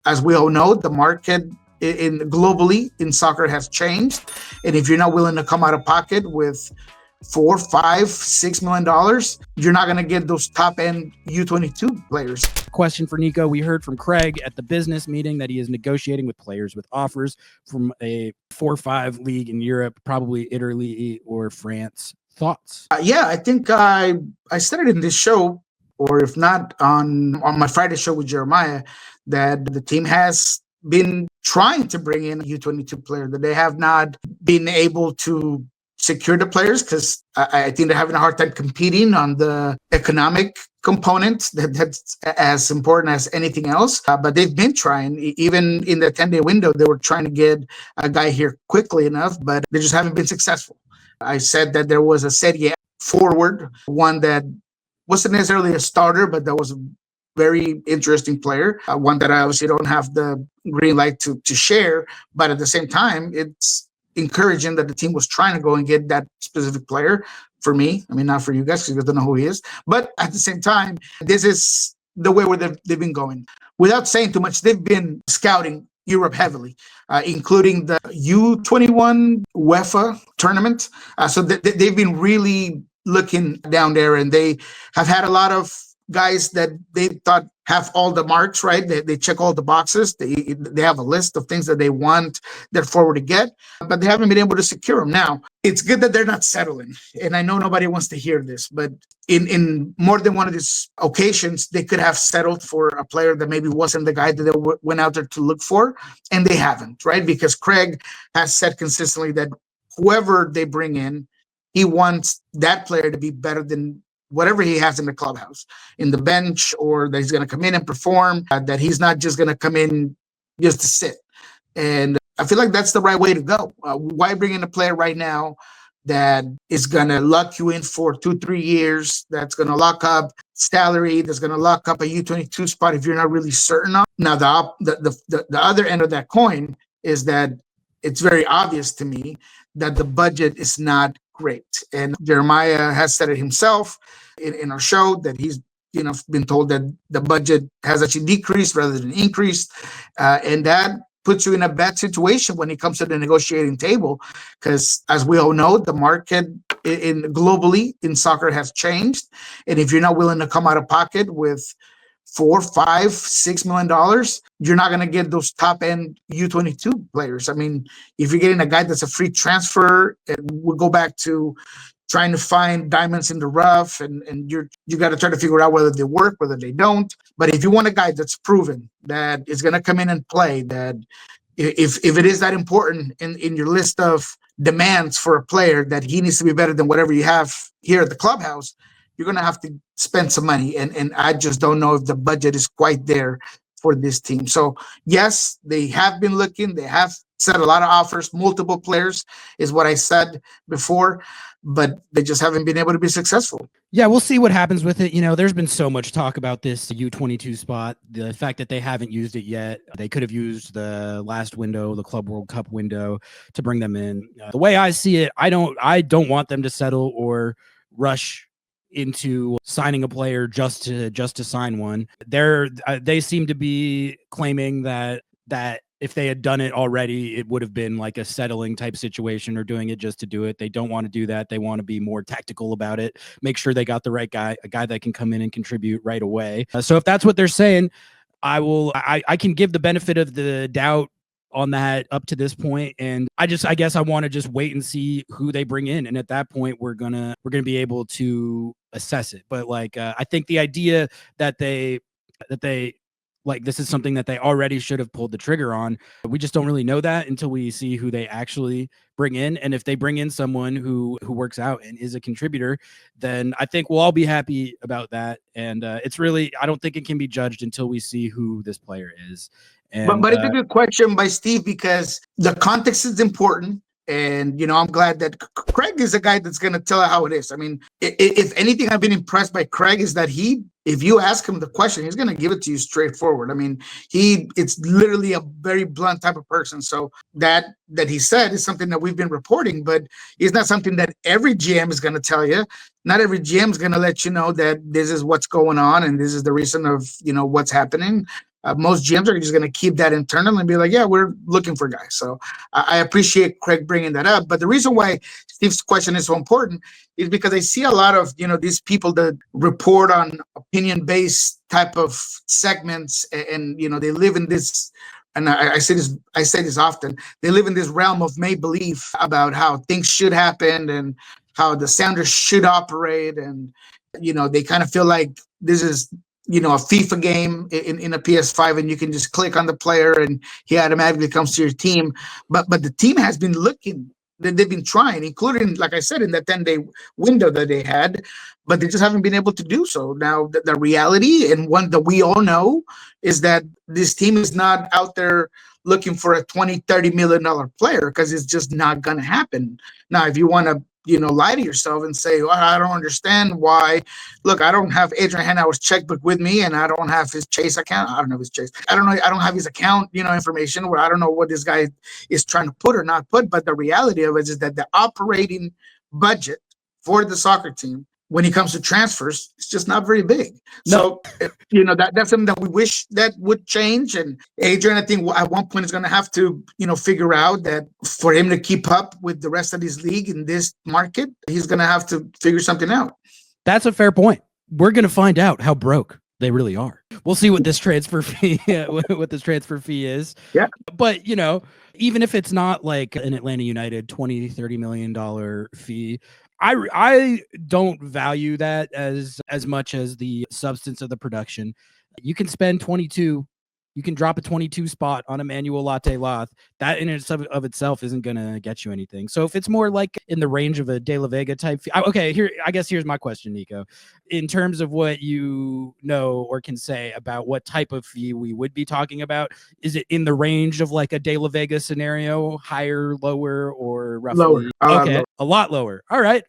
as we all know, the market globally in soccer has changed. And if you're not willing to come out of pocket with $4, $5, $6 million, you're not going to get those top end U22 players. Question for Nico. We heard from Craig at the business meeting that he is negotiating with players with offers from a 4-5 league in Europe, probably Italy or France. Thoughts? Yeah, I think I said it in this show, or if not on my Friday show with Jeremiah, that the team has been trying to bring in a U22 player, that they have not been able to secure the players because I think they're having a hard time competing on the economic component that's as important as anything else. But they've been trying. Even in the 10-day window, they were trying to get a guy here quickly enough, but they just haven't been successful. I said that there was a Serie forward, one that wasn't necessarily a starter, but that was a very interesting player, one that I obviously don't have the green light to share. But at the same time, it's encouraging that the team was trying to go and get that specific player. For me, I mean, not for you guys, because you guys don't know who he is. But at the same time, this is the way where they've been going. Without saying too much, they've been scouting Europe heavily, including the U21 UEFA tournament. So they've been really looking down there, and they have had a lot of guys that they thought have all the marks, right? They check all the boxes. They have a list of things that they want their forward to get, but they haven't been able to secure them. Now, it's good that they're not settling. And I know nobody wants to hear this, but in more than one of these occasions, they could have settled for a player that maybe wasn't the guy that they went out there to look for, and they haven't, right? Because Craig has said consistently that whoever they bring in, he wants that player to be better than whatever he has in the clubhouse, in the bench, or that he's going to come in and perform, that he's not just going to come in just to sit. And I feel like that's the right way to go. Why bring in a player right now that is going to lock you in for 2-3 years, that's going to lock up salary, that's going to lock up a U22 spot if you're not really certain of? Now, the other end of that coin is that it's very obvious to me that the budget is not great. And Jeremiah has said it himself in our show that he's been told that the budget has actually decreased rather than increased. And that puts you in a bad situation when it comes to the negotiating table, because as we all know, the market globally in soccer has changed. And if you're not willing to come out of pocket with $4, $5, $6 million, you're not going to get those top end U22 players. I mean, if you're getting a guy that's a free transfer, we'll go back to trying to find diamonds in the rough, and you got to try to figure out whether they work, whether they don't. But if you want a guy that's proven, that is going to come in and play, that if it is that important in your list of demands for a player, that he needs to be better than whatever you have here at the clubhouse, you're going to have to spend some money. And I just don't know if the budget is quite there for this team. So yes, they have been looking. They have said a lot of offers, multiple players is what I said before, but they just haven't been able to be successful. Yeah, we'll see what happens with it. There's been so much talk about this U22 spot, the fact that they haven't used it yet. They could have used the last window, the Club World Cup window, to bring them in. The way I see it, I don't want them to settle or rush into signing a player just to sign one. They seem to be claiming that if they had done it already, it would have been like a settling type situation, or doing it just to do it. They don't want to do that. They want to be more tactical about it, make sure they got the right guy, a guy that can come in and contribute right away. So if that's what they're saying, I can give the benefit of the doubt on that up to this point. And I guess I want to just wait and see who they bring in. And at that point, we're going to be able to assess it. But I think the idea that they this is something that they already should have pulled the trigger on. We just don't really know that until we see who they actually bring in. And if they bring in someone who works out and is a contributor, then I think we'll all be happy about that. And it's really, I don't think it can be judged until we see who this player is. And, but it's a good question by Steve, because the context is important. And, I'm glad that Craig is a guy that's going to tell it how it is. I mean, if anything, I've been impressed by Craig is that if you ask him the question, he's going to give it to you straightforward. I mean, it's literally a very blunt type of person. So that he said is something that we've been reporting, but it's not something that every GM is going to tell you. Not every GM is going to let you know that this is what's going on and this is the reason of, what's happening. Most GMs are just going to keep that internal and be like, yeah, we're looking for guys. So I appreciate Craig bringing that up. But the reason why Steve's question is so important is because I see a lot of, these people that report on opinion-based type of segments, and they live in this, and I say this often, they live in this realm of make-believe about how things should happen and how the Sounders should operate. And, they kind of feel like this is, a FIFA game in a PS5, and you can just click on the player and he automatically comes to your team. But the team has been looking, they've been trying, including, like I said, in that 10-day window that they had, but they just haven't been able to do so. Now, the reality, and one that we all know, is that this team is not out there looking for a $20-30 million player, because it's just not going to happen. Now, if you want to lie to yourself and say, well, I don't understand why. Look, I don't have Adrian Hanauer's checkbook with me, and I don't have his Chase account. I don't know his Chase. I don't know. I don't have his account, information, where I don't know what this guy is trying to put or not put. But the reality of it is that the operating budget for the soccer team, when it comes to transfers, it's just not very big. No. So, that's something that we wish that would change. And Adrian, I think at one point is going to have to, figure out that for him to keep up with the rest of this league in this market, he's going to have to figure something out. That's a fair point. We're going to find out how broke they really are. We'll see what this transfer fee, is. Yeah. But, even if it's not like an Atlanta United $20-30 million fee, I don't value that as much as the substance of the production. You can spend 22, you can drop a 22 spot on Emmanuel Latte Loth. That in and of itself isn't going to get you anything. So if it's more like in the range of a De La Vega type fee, okay, here's my question, Nico. In terms of what you know or can say about what type of fee we would be talking about, is it in the range of like a De La Vega scenario, higher, lower, or roughly? Lower. Okay, Lower. a lot lower. All right.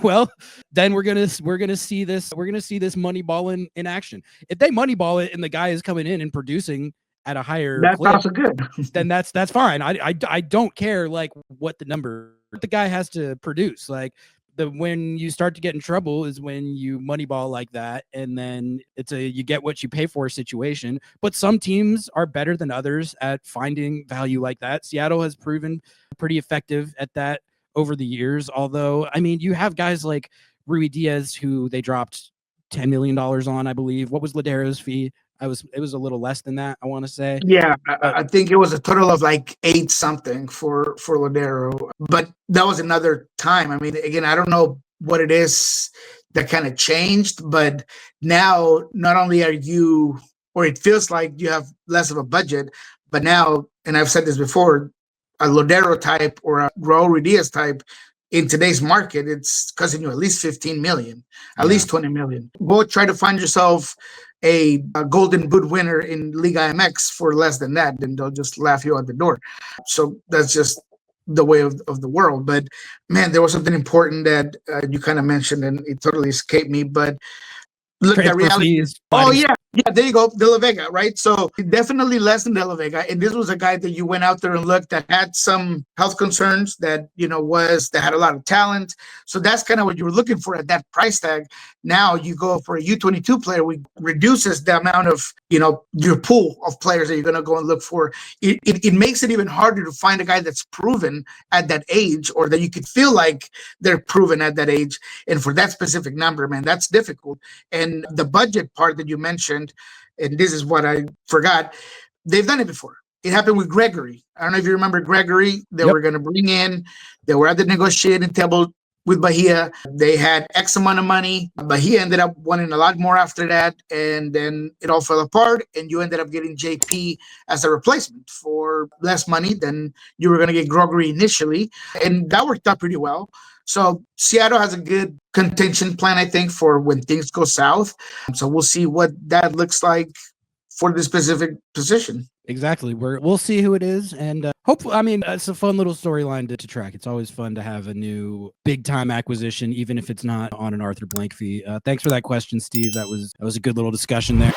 Well, then we're gonna see this Moneyball in action. If they Moneyball it and the guy is coming in and producing at a higher that's clip, also good. then that's fine. I don't care like what the number the guy has to produce. Like when you start to get in trouble is when you Moneyball like that, and then it's you get what you pay for situation. But some teams are better than others at finding value like that. Seattle has proven pretty effective at that over the years. Although, I mean, you have guys like Rui Diaz who they dropped $10 million on, I believe. What was Ladero's fee? It was a little less than that, I want to say. Yeah, I think it was a total of like 8 something for Ladero. But that was another time. I mean, again, I don't know what it is that kind of changed, but now not only are you, or it feels like you have less of a budget, but now, and I've said this before, a Ladero type or a Raul Diaz type in today's market, it's costing you at least 15 million, at least 20 million. Both try to find yourself a golden boot winner in Liga MX for less than that, then they'll just laugh you out the door. So that's just the way of the world. But man, there was something important that you kind of mentioned, and it totally escaped me. But look, the reality is, there you go, De La Vega, right? So definitely less than De La Vega. And this was a guy that you went out there and looked that had some health concerns, that, that had a lot of talent. So that's kind of what you were looking for at that price tag. Now you go for a U22 player, which reduces the amount of, your pool of players that you're going to go and look for. It makes it even harder to find a guy that's proven at that age, or that you could feel like they're proven at that age. And for that specific number, man, that's difficult. And the budget part that you mentioned, and this is what I forgot, they've done it before. It happened with Gregory. I don't know if you remember Gregory. They were going to bring in, they were at the negotiating table with Bahia. They had X amount of money. Bahia ended up wanting a lot more after that, and then it all fell apart, and you ended up getting JP as a replacement for less money than you were going to get Gregory initially, and that worked out pretty well. So Seattle has a good contention plan, I think, for when things go south. So we'll see what that looks like for the specific position. Exactly. We'll see who it is. And hopefully, I mean, it's a fun little storyline to track. It's always fun to have a new big time acquisition, even if it's not on an Arthur Blank fee. Thanks for that question, Steve. That was a good little discussion there.